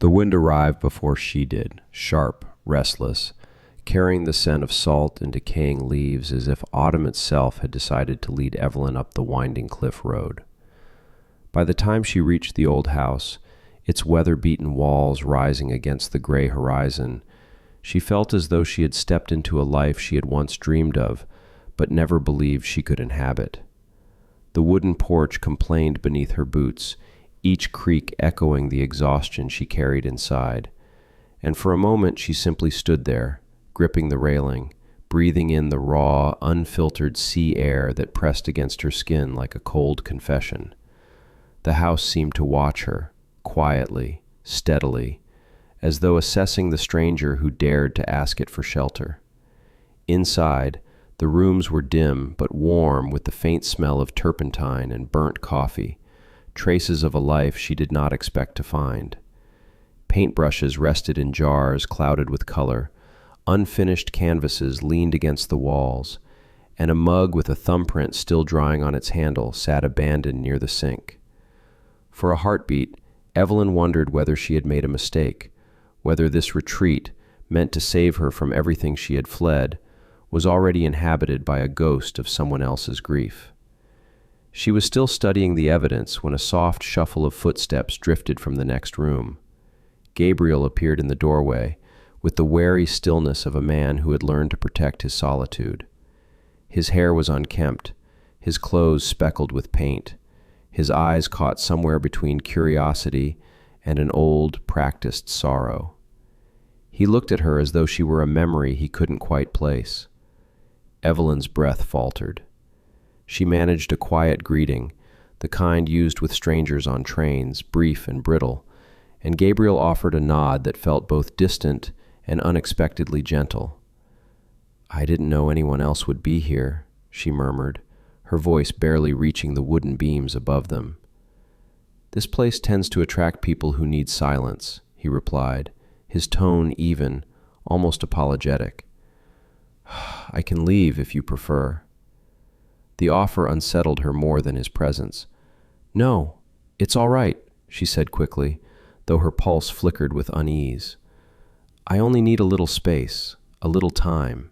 The wind arrived before she did, sharp, restless, carrying the scent of salt and decaying leaves as if autumn itself had decided to lead Evelyn up the winding cliff road. By the time she reached the old house, its weather-beaten walls rising against the gray horizon, she felt as though she had stepped into a life she had once dreamed of, but never believed she could inhabit. The wooden porch complained beneath her boots, each creak echoing the exhaustion she carried inside, and for a moment she simply stood there, gripping the railing, breathing in the raw, unfiltered sea air that pressed against her skin like a cold confession. The house seemed to watch her, quietly, steadily, as though assessing the stranger who dared to ask it for shelter. Inside, the rooms were dim but warm with the faint smell of turpentine and burnt coffee, traces of a life she did not expect to find. Paintbrushes rested in jars clouded with color, unfinished canvases leaned against the walls, and a mug with a thumbprint still drying on its handle sat abandoned near the sink. For a heartbeat, Evelyn wondered whether she had made a mistake, whether this retreat, meant to save her from everything she had fled, was already inhabited by a ghost of someone else's grief. She was still studying the evidence when a soft shuffle of footsteps drifted from the next room. Gabriel appeared in the doorway, with the wary stillness of a man who had learned to protect his solitude. His hair was unkempt, his clothes speckled with paint, his eyes caught somewhere between curiosity and an old, practiced sorrow. He looked at her as though she were a memory he couldn't quite place. Evelyn's breath faltered. She managed a quiet greeting, the kind used with strangers on trains, brief and brittle, and Gabriel offered a nod that felt both distant and unexpectedly gentle. "I didn't know anyone else would be here," she murmured, her voice barely reaching the wooden beams above them. "This place tends to attract people who need silence," he replied, his tone even, almost apologetic. "I can leave if you prefer." The offer unsettled her more than his presence. "No, it's all right," she said quickly, though her pulse flickered with unease. "I only need a little space, a little time."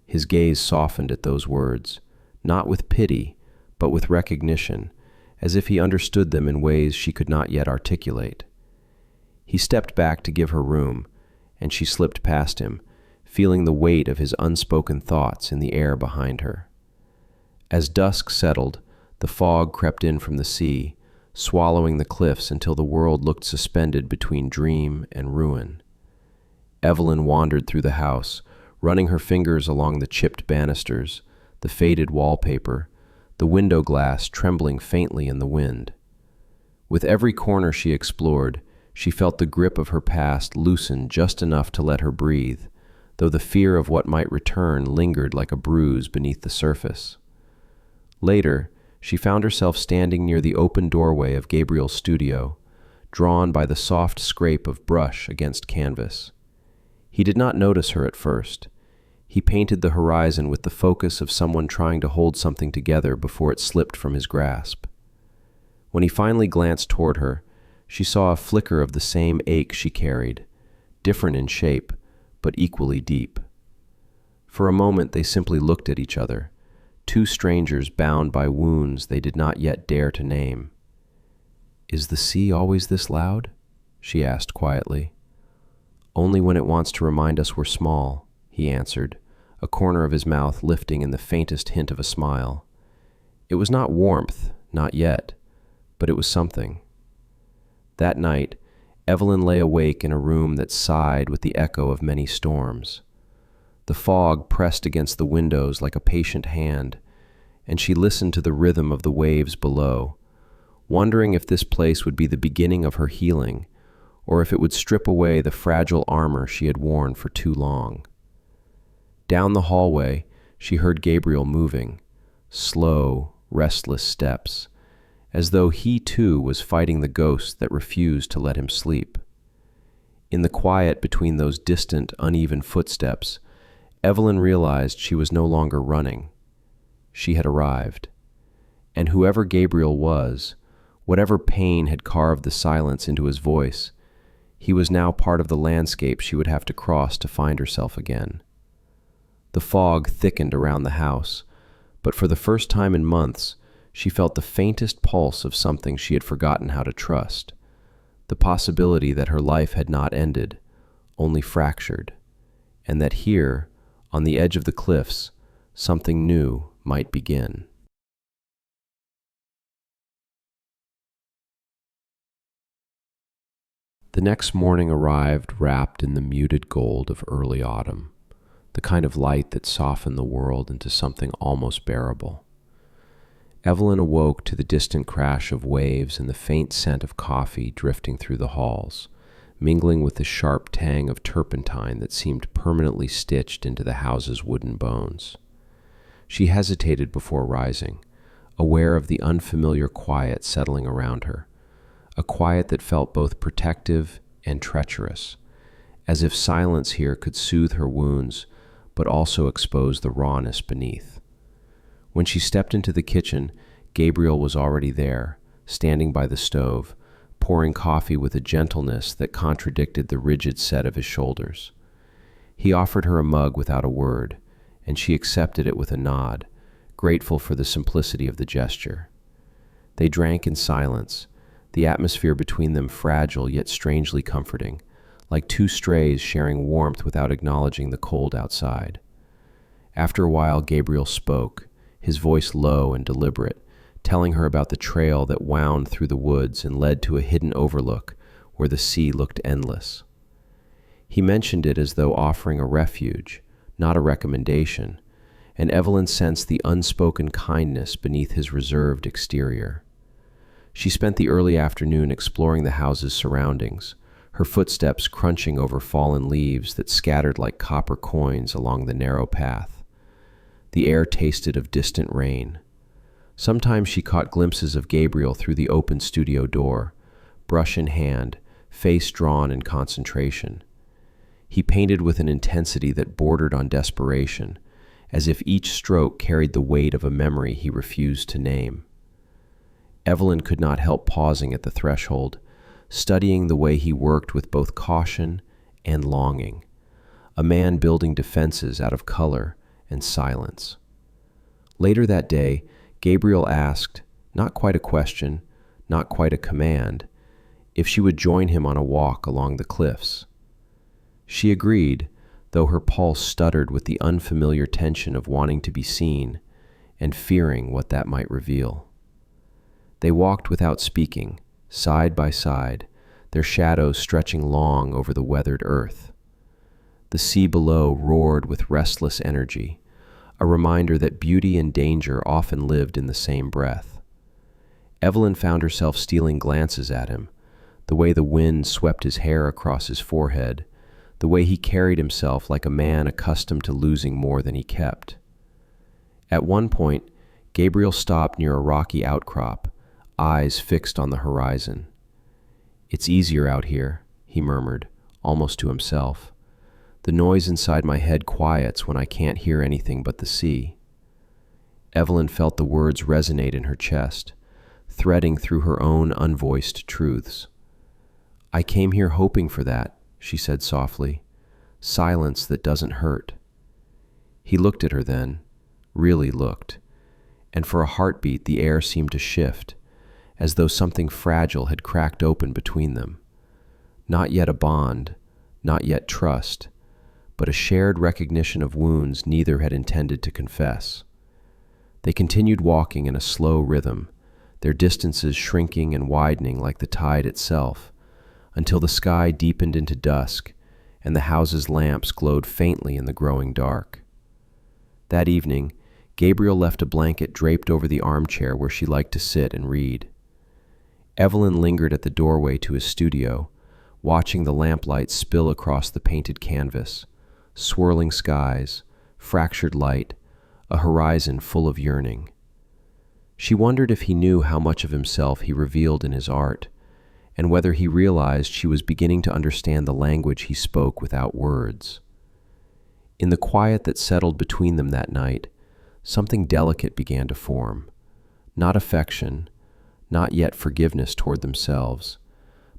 His gaze softened at those words, not with pity, but with recognition, as if he understood them in ways she could not yet articulate. He stepped back to give her room, and she slipped past him, feeling the weight of his unspoken thoughts in the air behind her. As dusk settled, the fog crept in from the sea, swallowing the cliffs until the world looked suspended between dream and ruin. Evelyn wandered through the house, running her fingers along the chipped banisters, the faded wallpaper, the window glass trembling faintly in the wind. With every corner she explored, she felt the grip of her past loosen just enough to let her breathe, though the fear of what might return lingered like a bruise beneath the surface. Later, she found herself standing near the open doorway of Gabriel's studio, drawn by the soft scrape of brush against canvas. He did not notice her at first. He painted the horizon with the focus of someone trying to hold something together before it slipped from his grasp. When he finally glanced toward her, she saw a flicker of the same ache she carried, different in shape, but equally deep. For a moment they simply looked at each other, two strangers bound by wounds they did not yet dare to name. "Is the sea always this loud?" she asked quietly. "Only when it wants to remind us we're small," he answered, a corner of his mouth lifting in the faintest hint of a smile. It was not warmth, not yet, but it was something. That night, Evelyn lay awake in a room that sighed with the echo of many storms. The fog pressed against the windows like a patient hand, and she listened to the rhythm of the waves below, wondering if this place would be the beginning of her healing, or if it would strip away the fragile armor she had worn for too long. Down the hallway, she heard Gabriel moving, slow, restless steps, as though he too was fighting the ghost that refused to let him sleep. In the quiet between those distant, uneven footsteps, Evelyn realized she was no longer running. She had arrived. And whoever Gabriel was, whatever pain had carved the silence into his voice, He was now part of the landscape she would have to cross to find herself again. The fog thickened around the house, but for the first time in months, she felt the faintest pulse of something she had forgotten how to trust, the possibility that her life had not ended, only fractured, and that here, on the edge of the cliffs, something new might begin. The next morning arrived wrapped in the muted gold of early autumn, the kind of light that softened the world into something almost bearable. Evelyn awoke to the distant crash of waves and the faint scent of coffee drifting through the halls, mingling with the sharp tang of turpentine that seemed permanently stitched into the house's wooden bones. She hesitated before rising, aware of the unfamiliar quiet settling around her, a quiet that felt both protective and treacherous, as if silence here could soothe her wounds but also expose the rawness beneath. When she stepped into the kitchen, Gabriel was already there, standing by the stove, pouring coffee with a gentleness that contradicted the rigid set of his shoulders. He offered her a mug without a word, and she accepted it with a nod, grateful for the simplicity of the gesture. They drank in silence, the atmosphere between them fragile yet strangely comforting, like two strays sharing warmth without acknowledging the cold outside. After a while, Gabriel spoke, his voice low and deliberate, telling her about the trail that wound through the woods and led to a hidden overlook where the sea looked endless. He mentioned it as though offering a refuge, not a recommendation, and Evelyn sensed the unspoken kindness beneath his reserved exterior. She spent the early afternoon exploring the house's surroundings, her footsteps crunching over fallen leaves that scattered like copper coins along the narrow path. The air tasted of distant rain. Sometimes she caught glimpses of Gabriel through the open studio door, brush in hand, face drawn in concentration. He painted with an intensity that bordered on desperation, as if each stroke carried the weight of a memory he refused to name. Evelyn could not help pausing at the threshold, studying the way he worked with both caution and longing, a man building defenses out of color and silence. Later that day, Gabriel asked, not quite a question, not quite a command, if she would join him on a walk along the cliffs. She agreed, though her pulse stuttered with the unfamiliar tension of wanting to be seen and fearing what that might reveal. They walked without speaking, side by side, their shadows stretching long over the weathered earth. The sea below roared with restless energy, a reminder that beauty and danger often lived in the same breath. Evelyn found herself stealing glances at him, the way the wind swept his hair across his forehead, the way he carried himself like a man accustomed to losing more than he kept. At one point, Gabriel stopped near a rocky outcrop, eyes fixed on the horizon. "It's easier out here," he murmured, almost to himself. "The noise inside my head quiets when I can't hear anything but the sea." Evelyn felt the words resonate in her chest, threading through her own unvoiced truths. "I came here hoping for that," she said softly. "Silence that doesn't hurt." He looked at her then, really looked, and for a heartbeat the air seemed to shift, as though something fragile had cracked open between them. Not yet a bond, not yet trust, but a shared recognition of wounds neither had intended to confess. They continued walking in a slow rhythm, their distances shrinking and widening like the tide itself, until the sky deepened into dusk and the house's lamps glowed faintly in the growing dark. That evening, Gabriel left a blanket draped over the armchair where she liked to sit and read. Evelyn lingered at the doorway to his studio, watching the lamplight spill across the painted canvas, swirling skies, fractured light, a horizon full of yearning. She wondered if he knew how much of himself he revealed in his art, and whether he realized she was beginning to understand the language he spoke without words. In the quiet that settled between them that night, something delicate began to form, not affection, not yet forgiveness toward themselves,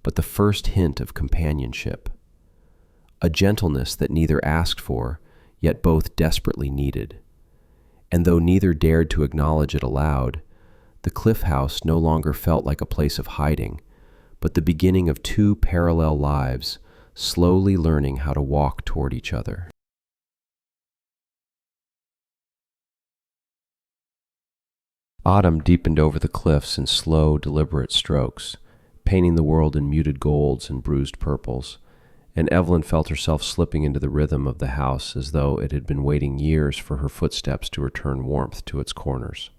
but the first hint of companionship. A gentleness that neither asked for, yet both desperately needed. And though neither dared to acknowledge it aloud, the cliff house no longer felt like a place of hiding, but the beginning of two parallel lives, slowly learning how to walk toward each other. Autumn deepened over the cliffs in slow, deliberate strokes, painting the world in muted golds and bruised purples, and Evelyn felt herself slipping into the rhythm of the house as though it had been waiting years for her footsteps to return warmth to its corners.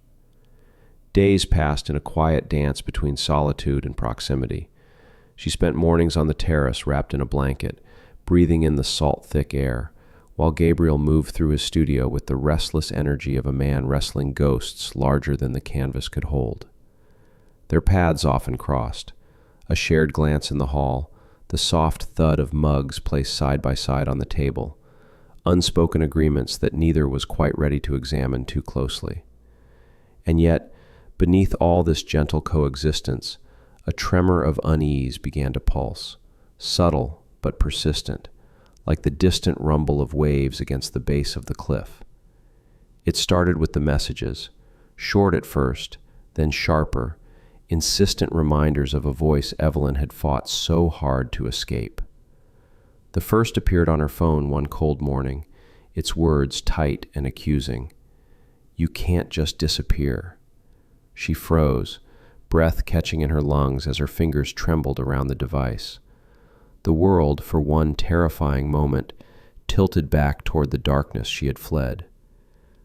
Days passed in a quiet dance between solitude and proximity. She spent mornings on the terrace wrapped in a blanket, breathing in the salt, thick air, while Gabriel moved through his studio with the restless energy of a man wrestling ghosts larger than the canvas could hold. Their paths often crossed. A shared glance in the hall, the soft thud of mugs placed side by side on the table, unspoken agreements that neither was quite ready to examine too closely. And yet, beneath all this gentle coexistence, a tremor of unease began to pulse, subtle but persistent, like the distant rumble of waves against the base of the cliff. It started with the messages, short at first, then sharper, insistent reminders of a voice Evelyn had fought so hard to escape. The first appeared on her phone one cold morning, its words tight and accusing. "You can't just disappear." She froze, breath catching in her lungs as her fingers trembled around the device. The world, for one terrifying moment, tilted back toward the darkness she had fled.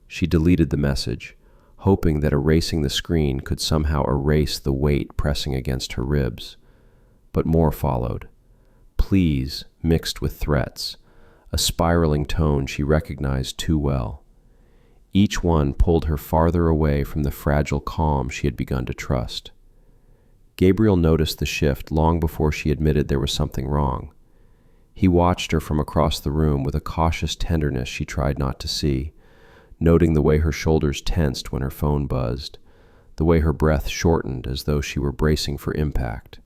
She deleted the message, hoping that erasing the screen could somehow erase the weight pressing against her ribs. But more followed. Pleas mixed with threats, a spiraling tone she recognized too well. Each one pulled her farther away from the fragile calm she had begun to trust. Gabriel noticed the shift long before she admitted there was something wrong. He watched her from across the room with a cautious tenderness she tried not to see, noting the way her shoulders tensed when her phone buzzed, the way her breath shortened as though she were bracing for impact.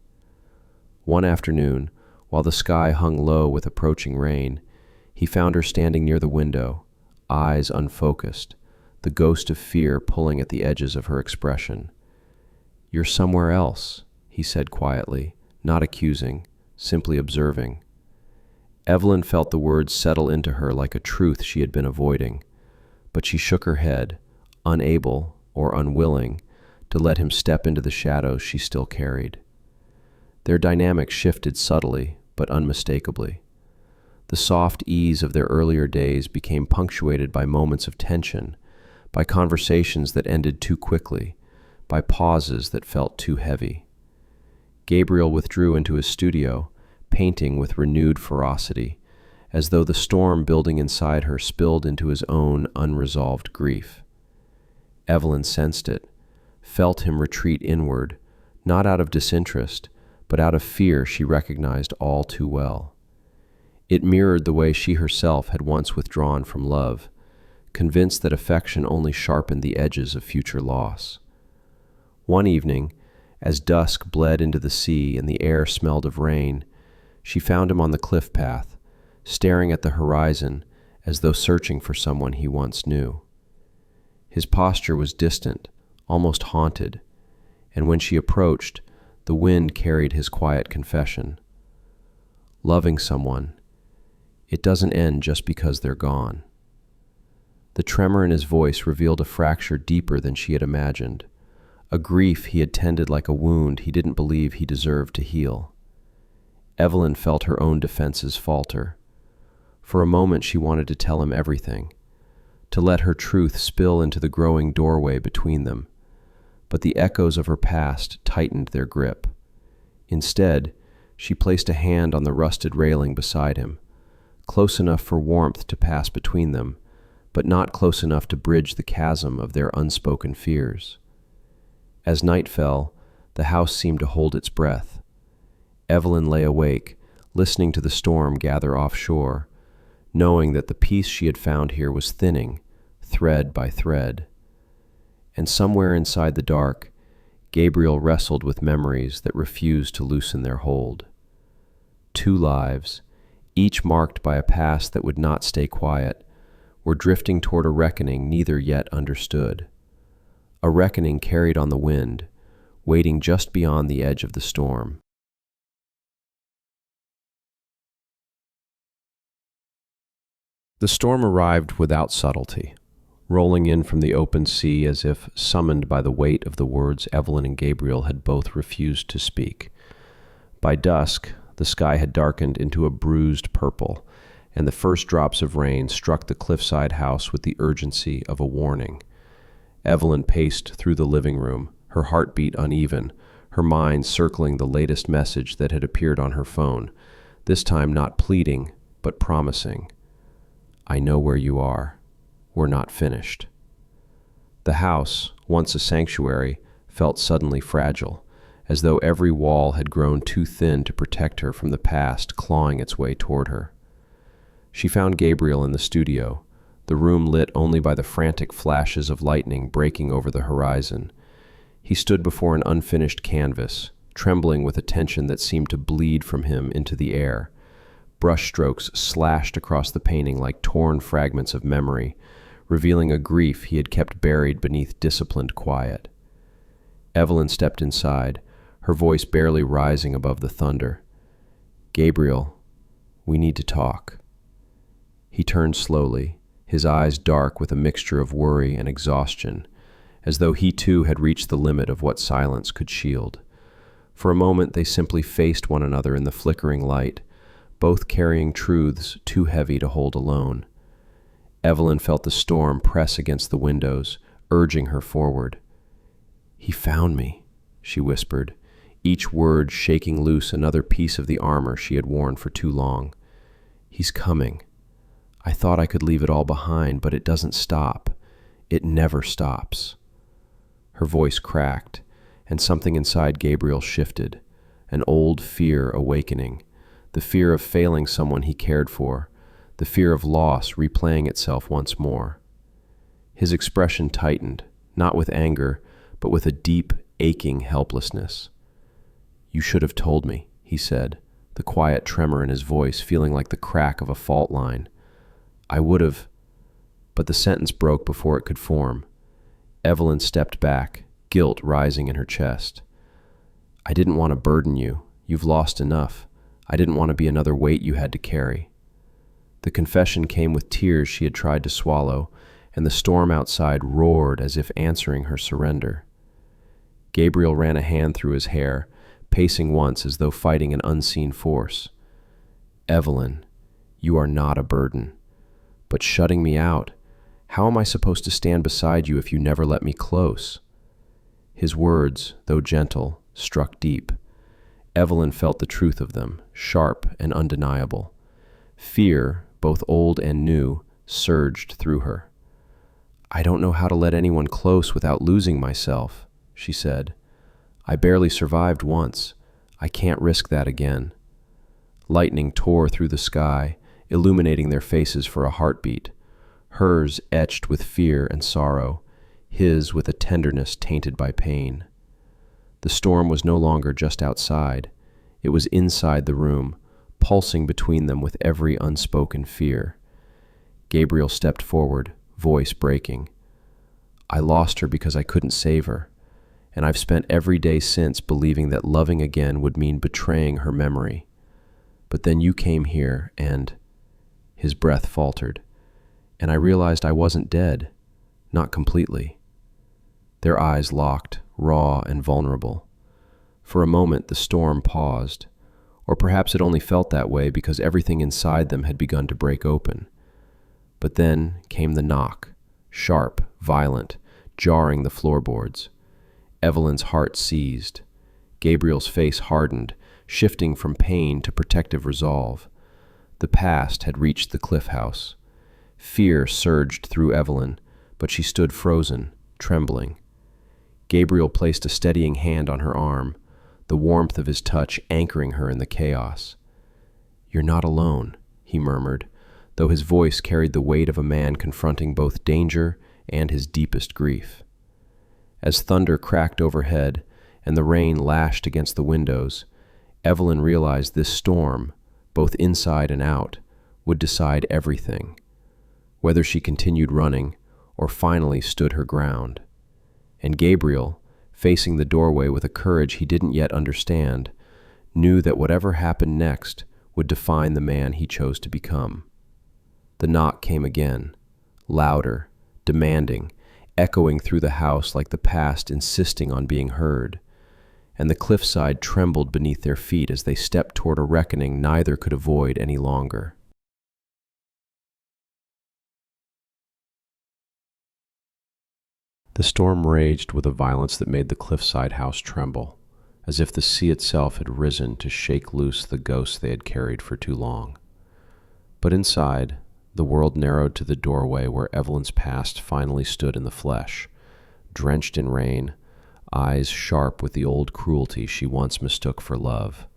One afternoon, while the sky hung low with approaching rain, he found her standing near the window, eyes unfocused, the ghost of fear pulling at the edges of her expression. "You're somewhere else," he said quietly, not accusing, simply observing. Evelyn felt the words settle into her like a truth she had been avoiding, but she shook her head, unable or unwilling to let him step into the shadows she still carried. Their dynamic shifted subtly but unmistakably. The soft ease of their earlier days became punctuated by moments of tension, by conversations that ended too quickly, by pauses that felt too heavy. Gabriel withdrew into his studio, painting with renewed ferocity, as though the storm building inside her spilled into his own unresolved grief. Evelyn sensed it, felt him retreat inward, not out of disinterest, but out of fear she recognized all too well. It mirrored the way she herself had once withdrawn from love, convinced that affection only sharpened the edges of future loss. One evening, as dusk bled into the sea and the air smelled of rain, she found him on the cliff path, staring at the horizon as though searching for someone he once knew. His posture was distant, almost haunted, and when she approached, the wind carried his quiet confession. Loving someone, it doesn't end just because they're gone. The tremor in his voice revealed a fracture deeper than she had imagined, a grief he had tended like a wound he didn't believe he deserved to heal. Evelyn felt her own defenses falter. For a moment she wanted to tell him everything, to let her truth spill into the growing doorway between them, but the echoes of her past tightened their grip. Instead, she placed a hand on the rusted railing beside him, close enough for warmth to pass between them, but not close enough to bridge the chasm of their unspoken fears. As night fell, the house seemed to hold its breath. Evelyn lay awake, listening to the storm gather offshore, knowing that the peace she had found here was thinning, thread by thread. And somewhere inside the dark, Gabriel wrestled with memories that refused to loosen their hold. 2 lives, each marked by a past that would not stay quiet, were drifting toward a reckoning neither yet understood. A reckoning carried on the wind, waiting just beyond the edge of the storm. The storm arrived without subtlety, rolling in from the open sea as if summoned by the weight of the words Evelyn and Gabriel had both refused to speak. By dusk, the sky had darkened into a bruised purple, and the first drops of rain struck the cliffside house with the urgency of a warning. Evelyn paced through the living room, her heartbeat uneven, her mind circling the latest message that had appeared on her phone, this time not pleading, but promising. "I know where you are. We're not finished." The house, once a sanctuary, felt suddenly fragile, as though every wall had grown too thin to protect her from the past clawing its way toward her. She found Gabriel in the studio, the room lit only by the frantic flashes of lightning breaking over the horizon. He stood before an unfinished canvas, trembling with a tension that seemed to bleed from him into the air. Brushstrokes slashed across the painting like torn fragments of memory, revealing a grief he had kept buried beneath disciplined quiet. Evelyn stepped inside, her voice barely rising above the thunder. "Gabriel, we need to talk." He turned slowly, his eyes dark with a mixture of worry and exhaustion, as though he too had reached the limit of what silence could shield. For a moment they simply faced one another in the flickering light, both carrying truths too heavy to hold alone. Evelyn felt the storm press against the windows, urging her forward. "He found me," she whispered, each word shaking loose another piece of the armor she had worn for too long. "He's coming. I thought I could leave it all behind, but it doesn't stop. It never stops." Her voice cracked, and something inside Gabriel shifted, an old fear awakening, the fear of failing someone he cared for, the fear of loss replaying itself once more. His expression tightened, not with anger, but with a deep, aching helplessness. "You should have told me," he said, the quiet tremor in his voice feeling like the crack of a fault line. "I would have..." But the sentence broke before it could form. Evelyn stepped back, guilt rising in her chest. "I didn't want to burden you. You've lost enough. I didn't want to be another weight you had to carry." The confession came with tears she had tried to swallow, and the storm outside roared as if answering her surrender. Gabriel ran a hand through his hair, pacing once as though fighting an unseen force. "Evelyn, you are not a burden. But shutting me out, how am I supposed to stand beside you if you never let me close?" His words, though gentle, struck deep. Evelyn felt the truth of them, sharp and undeniable. Fear, both old and new, surged through her. "I don't know how to let anyone close without losing myself," she said. "I barely survived once. I can't risk that again." Lightning tore through the sky, illuminating their faces for a heartbeat, hers etched with fear and sorrow, his with a tenderness tainted by pain. The storm was no longer just outside. It was inside the room, pulsing between them with every unspoken fear. Gabriel stepped forward, voice breaking. "I lost her because I couldn't save her, and I've spent every day since believing that loving again would mean betraying her memory. But then you came here and..." His breath faltered, "and I realized I wasn't dead, not completely." Their eyes locked, raw and vulnerable. For a moment the storm paused, or perhaps it only felt that way because everything inside them had begun to break open. But then came the knock, sharp, violent, jarring the floorboards. Evelyn's heart seized. Gabriel's face hardened, shifting from pain to protective resolve. The past had reached the cliff house. Fear surged through Evelyn, but she stood frozen, trembling. Gabriel placed a steadying hand on her arm, the warmth of his touch anchoring her in the chaos. "You're not alone," he murmured, though his voice carried the weight of a man confronting both danger and his deepest grief. As thunder cracked overhead, and the rain lashed against the windows, Evelyn realized this storm, both inside and out, would decide everything, whether she continued running or finally stood her ground. And Gabriel, facing the doorway with a courage he didn't yet understand, knew that whatever happened next would define the man he chose to become. The knock came again, louder, demanding, echoing through the house like the past insisting on being heard, and the cliffside trembled beneath their feet as they stepped toward a reckoning neither could avoid any longer. The storm raged with a violence that made the cliffside house tremble, as if the sea itself had risen to shake loose the ghosts they had carried for too long. But inside, the world narrowed to the doorway where Evelyn's past finally stood in the flesh, drenched in rain, eyes sharp with the old cruelty she once mistook for love.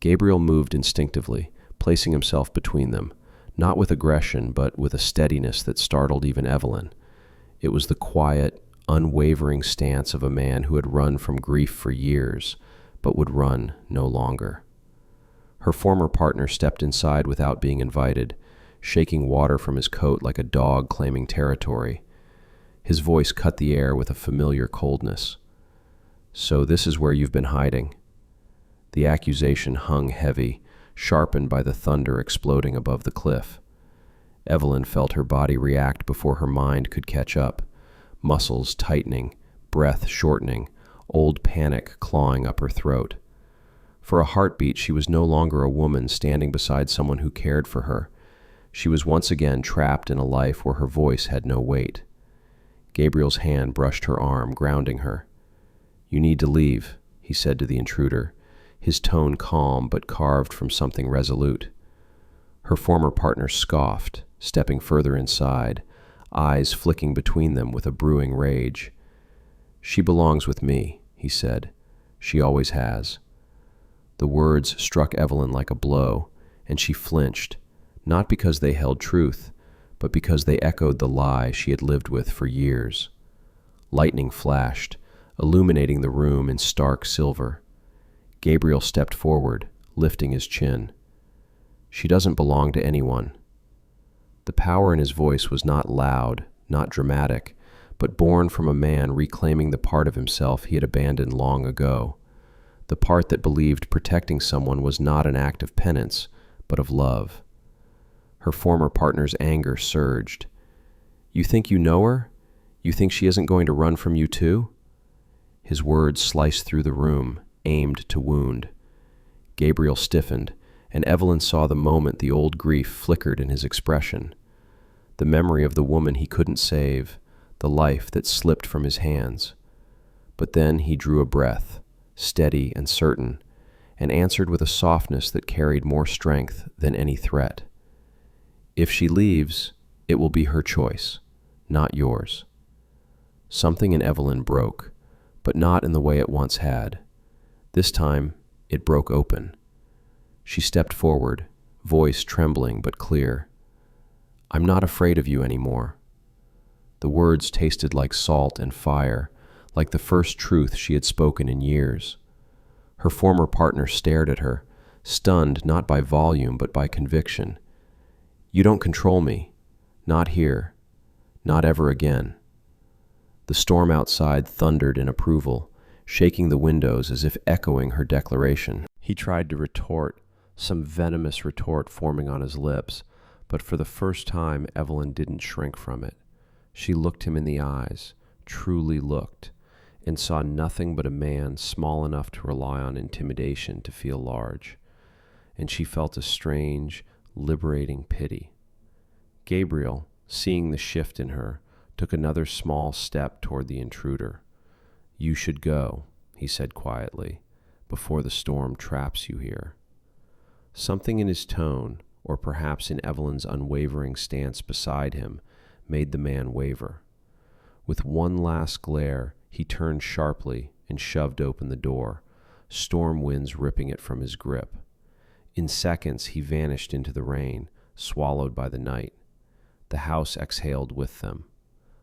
Gabriel moved instinctively, placing himself between them, not with aggression, but with a steadiness that startled even Evelyn. It was the quiet, unwavering stance of a man who had run from grief for years, but would run no longer. Her former partner stepped inside without being invited, shaking water from his coat like a dog claiming territory. His voice cut the air with a familiar coldness. "So this is where you've been hiding." The accusation hung heavy, sharpened by the thunder exploding above the cliff. Evelyn felt her body react before her mind could catch up, muscles tightening, breath shortening, old panic clawing up her throat. For a heartbeat, she was no longer a woman standing beside someone who cared for her. She was once again trapped in a life where her voice had no weight. Gabriel's hand brushed her arm, grounding her. "You need to leave," he said to the intruder, his tone calm but carved from something resolute. Her former partner scoffed, stepping further inside, eyes flicking between them with a brewing rage. "She belongs with me," he said. "She always has." The words struck Evelyn like a blow, and she flinched, not because they held truth, but because they echoed the lie she had lived with for years. Lightning flashed, illuminating the room in stark silver. Gabriel stepped forward, lifting his chin. "She doesn't belong to anyone." The power in his voice was not loud, not dramatic, but born from a man reclaiming the part of himself he had abandoned long ago, the part that believed protecting someone was not an act of penance, but of love. Her former partner's anger surged. "You think you know her? You think she isn't going to run from you too?" His words sliced through the room, aimed to wound. Gabriel stiffened, and Evelyn saw the moment the old grief flickered in his expression. The memory of the woman he couldn't save, the life that slipped from his hands. But then he drew a breath, steady and certain, and answered with a softness that carried more strength than any threat. "If she leaves, it will be her choice, not yours." Something in Evelyn broke, but not in the way it once had. This time, it broke open. She stepped forward, voice trembling but clear. "I'm not afraid of you anymore." The words tasted like salt and fire, like the first truth she had spoken in years. Her former partner stared at her, stunned not by volume but by conviction. "You don't control me. Not here. Not ever again." The storm outside thundered in approval, shaking the windows as if echoing her declaration. He tried to retort, some venomous retort forming on his lips, but for the first time Evelyn didn't shrink from it. She looked him in the eyes, truly looked, and saw nothing but a man small enough to rely on intimidation to feel large. And she felt a strange, liberating pity. Gabriel, seeing the shift in her, took another small step toward the intruder. "You should go," he said quietly, "before the storm traps you here." Something in his tone, or perhaps in Evelyn's unwavering stance beside him, made the man waver. With one last glare, he turned sharply and shoved open the door, storm winds ripping it from his grip. In seconds, he vanished into the rain, swallowed by the night. The house exhaled with them.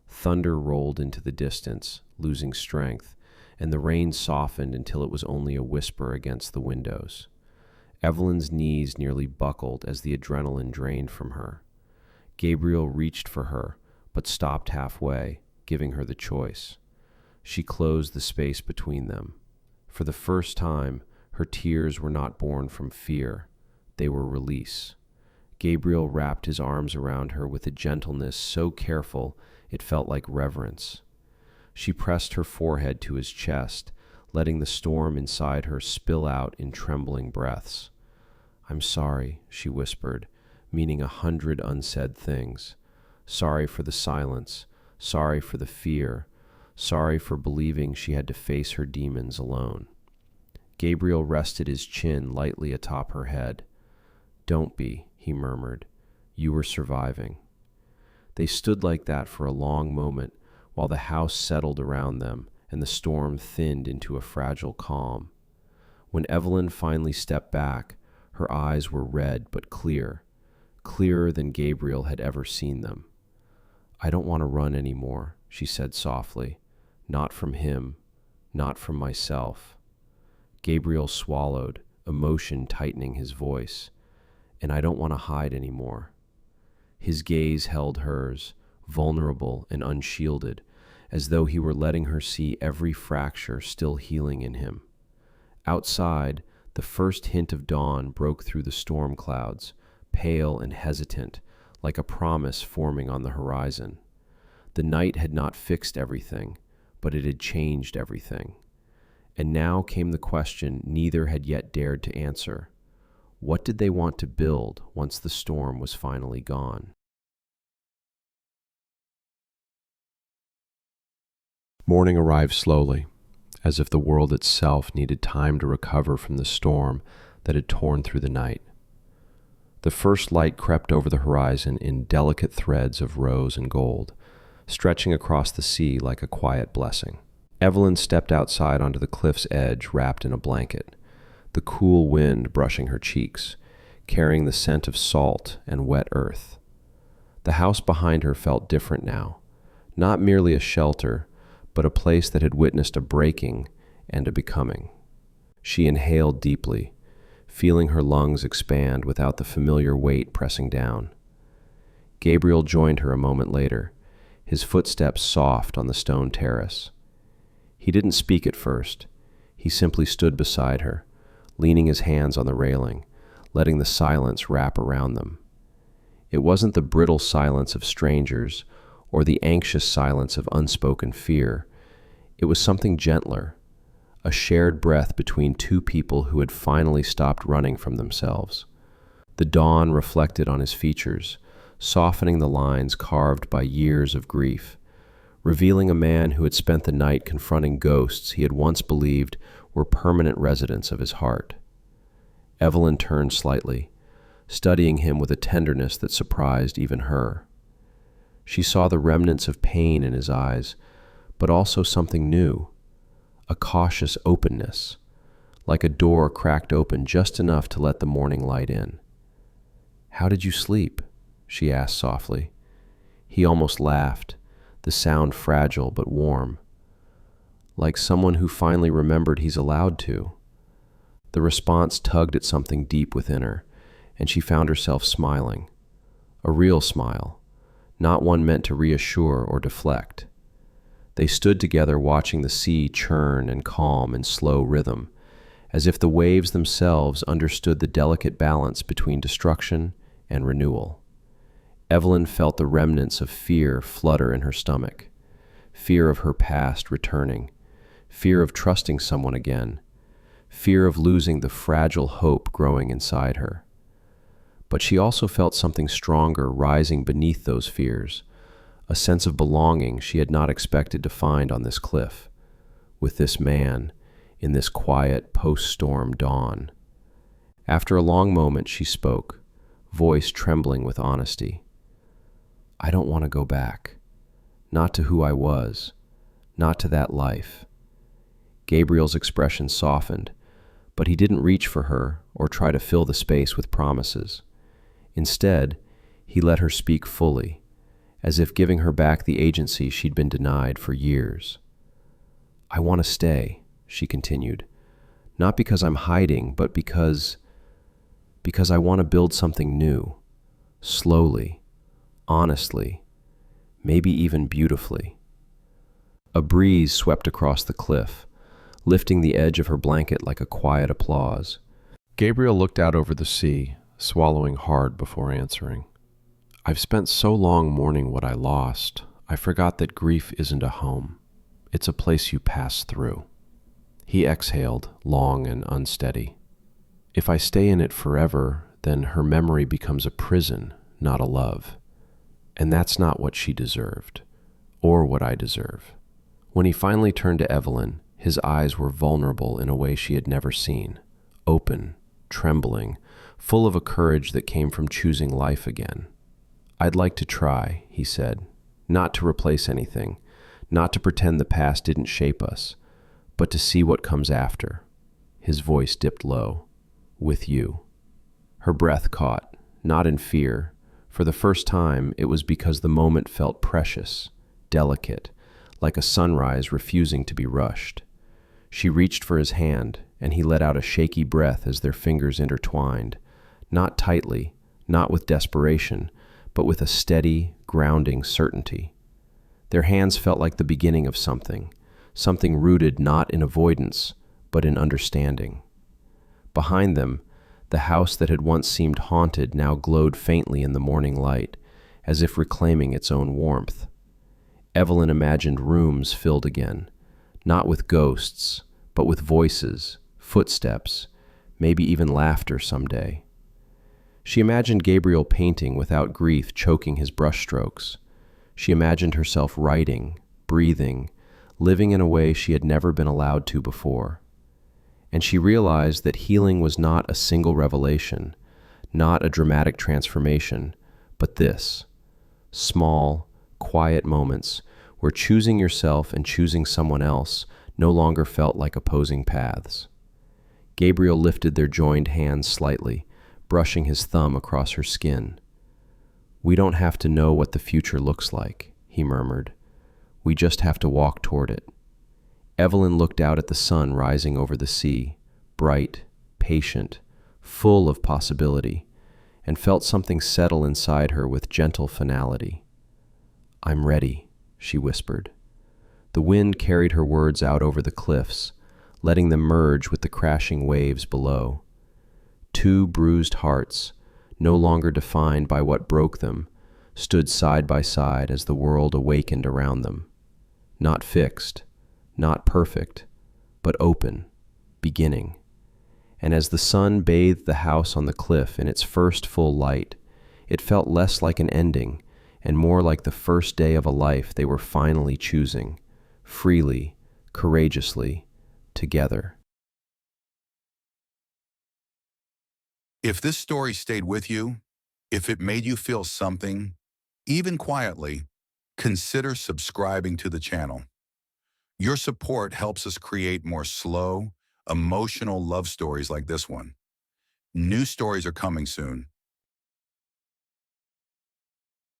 Thunder rolled into the distance, losing strength, and the rain softened until it was only a whisper against the windows. Evelyn's knees nearly buckled as the adrenaline drained from her. Gabriel reached for her, but stopped halfway, giving her the choice. She closed the space between them. For the first time, her tears were not born from fear. They were release. Gabriel wrapped his arms around her with a gentleness so careful it felt like reverence. She pressed her forehead to his chest, letting the storm inside her spill out in trembling breaths. "I'm sorry," she whispered, meaning 100 unsaid things. Sorry for the silence, sorry for the fear, sorry for believing she had to face her demons alone. Gabriel rested his chin lightly atop her head. "Don't be," he murmured. "You were surviving." They stood like that for a long moment while the house settled around them and the storm thinned into a fragile calm. When Evelyn finally stepped back, her eyes were red but clear, clearer than Gabriel had ever seen them. "I don't want to run anymore," she said softly. "Not from him, not from myself." Gabriel swallowed, emotion tightening his voice. "And I don't want to hide anymore." His gaze held hers, vulnerable and unshielded, as though he were letting her see every fracture still healing in him. Outside, the first hint of dawn broke through the storm clouds, pale and hesitant, like a promise forming on the horizon. The night had not fixed everything, but it had changed everything. And now came the question neither had yet dared to answer. What did they want to build once the storm was finally gone? Morning arrived slowly, as if the world itself needed time to recover from the storm that had torn through the night. The first light crept over the horizon in delicate threads of rose and gold, stretching across the sea like a quiet blessing. Evelyn stepped outside onto the cliff's edge, wrapped in a blanket, the cool wind brushing her cheeks, carrying the scent of salt and wet earth. The house behind her felt different now, not merely a shelter, but a place that had witnessed a breaking and a becoming. She inhaled deeply, feeling her lungs expand without the familiar weight pressing down. Gabriel joined her a moment later, his footsteps soft on the stone terrace. He didn't speak at first. He simply stood beside her, leaning his hands on the railing, letting the silence wrap around them. It wasn't the brittle silence of strangers or the anxious silence of unspoken fear. It was something gentler, a shared breath between two people who had finally stopped running from themselves. The dawn reflected on his features, softening the lines carved by years of grief, revealing a man who had spent the night confronting ghosts he had once believed were permanent residents of his heart. Evelyn turned slightly, studying him with a tenderness that surprised even her. She saw the remnants of pain in his eyes, but also something new, a cautious openness, like a door cracked open just enough to let the morning light in. "How did you sleep?" she asked softly. He almost laughed, the sound fragile but warm, like someone who finally remembered he's allowed to. The response tugged at something deep within her, and she found herself smiling, a real smile, not one meant to reassure or deflect. They stood together watching the sea churn and calm in slow rhythm, as if the waves themselves understood the delicate balance between destruction and renewal. Evelyn felt the remnants of fear flutter in her stomach, fear of her past returning, fear of trusting someone again, fear of losing the fragile hope growing inside her. But she also felt something stronger rising beneath those fears, a sense of belonging she had not expected to find on this cliff, with this man, in this quiet post-storm dawn. After a long moment, she spoke, voice trembling with honesty. "I don't want to go back. Not to who I was. Not to that life." Gabriel's expression softened, but he didn't reach for her or try to fill the space with promises. Instead, he let her speak fully, as if giving her back the agency she'd been denied for years. I want to stay, she continued. Not because I'm hiding, but because I want to build something new. Slowly, honestly, maybe even beautifully. A breeze swept across the cliff, lifting the edge of her blanket like a quiet applause. Gabriel looked out over the sea, swallowing hard before answering. I've spent so long mourning what I lost, I forgot that grief isn't a home. It's a place you pass through. He exhaled, long and unsteady. If I stay in it forever, then her memory becomes a prison, not a love. And that's not what she deserved, or what I deserve. When he finally turned to Evelyn, his eyes were vulnerable in a way she had never seen, open, trembling, full of a courage that came from choosing life again. I'd like to try, he said, not to replace anything, not to pretend the past didn't shape us, but to see what comes after. His voice dipped low. With you. Her breath caught, not in fear. For the first time, it was because the moment felt precious, delicate, like a sunrise refusing to be rushed. She reached for his hand, and he let out a shaky breath as their fingers intertwined, not tightly, not with desperation, but with a steady, grounding certainty. Their hands felt like the beginning of something rooted not in avoidance, but in understanding. Behind them, the house that had once seemed haunted now glowed faintly in the morning light, as if reclaiming its own warmth. Evelyn imagined rooms filled again, not with ghosts, but with voices, footsteps, maybe even laughter someday. She imagined Gabriel painting without grief choking his brushstrokes. She imagined herself writing, breathing, living in a way she had never been allowed to before. And she realized that healing was not a single revelation, not a dramatic transformation, but this: small, quiet moments where choosing yourself and choosing someone else no longer felt like opposing paths. Gabriel lifted their joined hands slightly, brushing his thumb across her skin. We don't have to know what the future looks like, he murmured. We just have to walk toward it. Evelyn looked out at the sun rising over the sea, bright, patient, full of possibility, and felt something settle inside her with gentle finality. I'm ready, she whispered. The wind carried her words out over the cliffs, letting them merge with the crashing waves below. Two bruised hearts, no longer defined by what broke them, stood side by side as the world awakened around them. Not fixed, not perfect, but open, beginning. And as the sun bathed the house on the cliff in its first full light, it felt less like an ending and more like the first day of a life they were finally choosing, freely, courageously, together. If this story stayed with you, if it made you feel something, even quietly, consider subscribing to the channel. Your support helps us create more slow, emotional love stories like this one. New stories are coming soon,